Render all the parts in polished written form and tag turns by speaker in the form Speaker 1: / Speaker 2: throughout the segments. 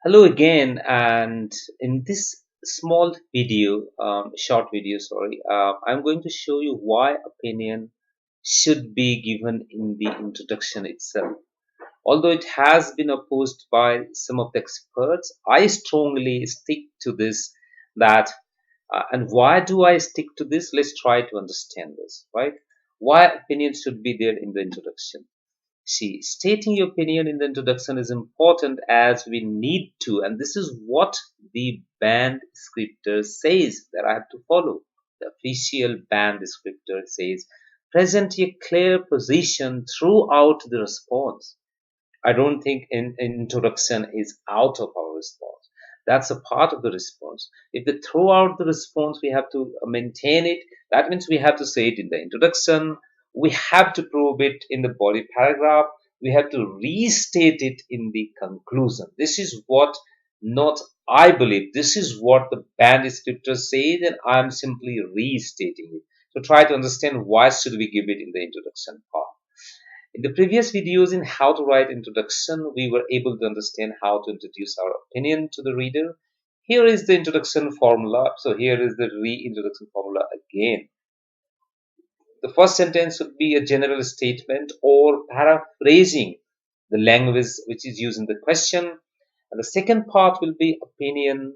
Speaker 1: Hello again, and in this short video, sorry, I'm going to show you why opinion should be given in the introduction itself. Although it has been opposed by some of the experts, I strongly stick to this. And why do I stick to this? Let's try to understand this, right? Why opinion should be there in the introduction? See, stating your opinion in the introduction is important as we need to, and this is what the band descriptor says that I have to follow. The official band descriptor says, present a clear position throughout the response. I don't think introduction is out of our response. That's a part of the response. If the throughout the response we have to maintain it, that means we have to say it in the introduction. We have to prove it in the body paragraph. We have to restate it in the conclusion. This is what not I believe. This is what the band descriptor says, and I'm simply restating it. So try to understand why should we give it in the introduction part. In the previous videos in how to write introduction, we were able to understand how to introduce our opinion to the reader. Here is the introduction formula. So here is the reintroduction formula again. The first sentence would be a general statement or paraphrasing the language which is used in the question. And the second part will be opinion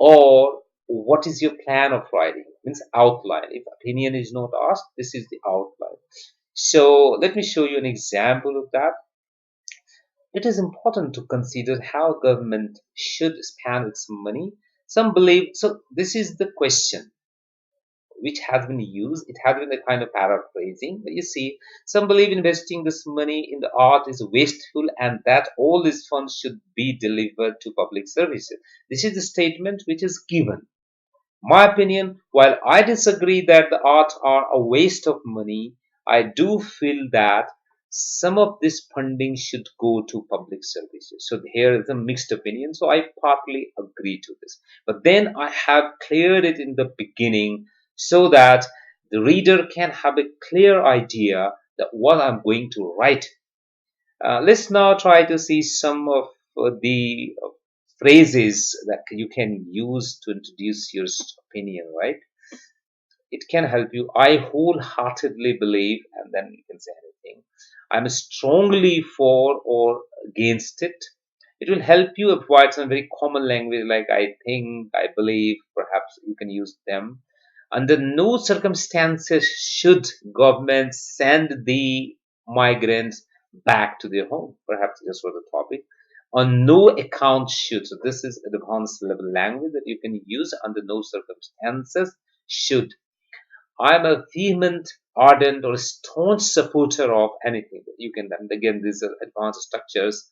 Speaker 1: or what is your plan of writing? Means outline. If opinion is not asked, this is the outline. So let me show you an example of that. It is important to consider how government should spend its money. Some believe, so this is the question which has been used. It has been a kind of paraphrasing. But you see, some believe investing this money in the art is wasteful and that all these funds should be delivered to public services. This is the statement which is given. My opinion, while I disagree that the arts are a waste of money, I do feel that some of this funding should go to public services. So here is a mixed opinion. So I partly agree to this. But then I have cleared it in the beginning so that the reader can have a clear idea that what I'm going to write. Let's now try to see some of the phrases that you can use to introduce your opinion, right? It can help you. I wholeheartedly believe, and then you can say anything. I'm strongly for or against it. It will help you avoid some very common language like I think, I believe, perhaps you can use them. Under no circumstances should government send the migrants back to their home. Perhaps just for the topic. On no account should. So this is advanced level language that you can use under no circumstances should. I'm a vehement, ardent, or staunch supporter of anything. You can then again these are advanced structures,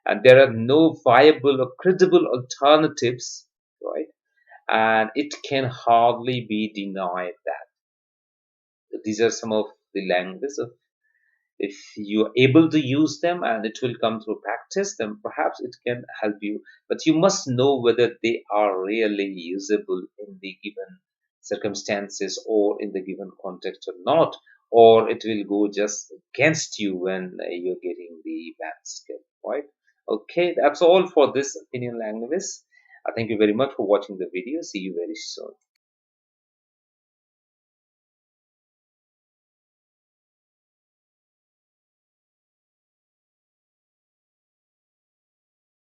Speaker 1: and there are no viable or credible alternatives, right? And it can hardly be denied that these are some of the languages of if you're able to use them and it will come through practice, then perhaps it can help you. But you must know whether they are really usable in the given circumstances or in the given context or not, or it will go just against you when you're getting the bad skill, right? Okay, that's all for this opinion language. I thank you very much for watching the video. See you very soon.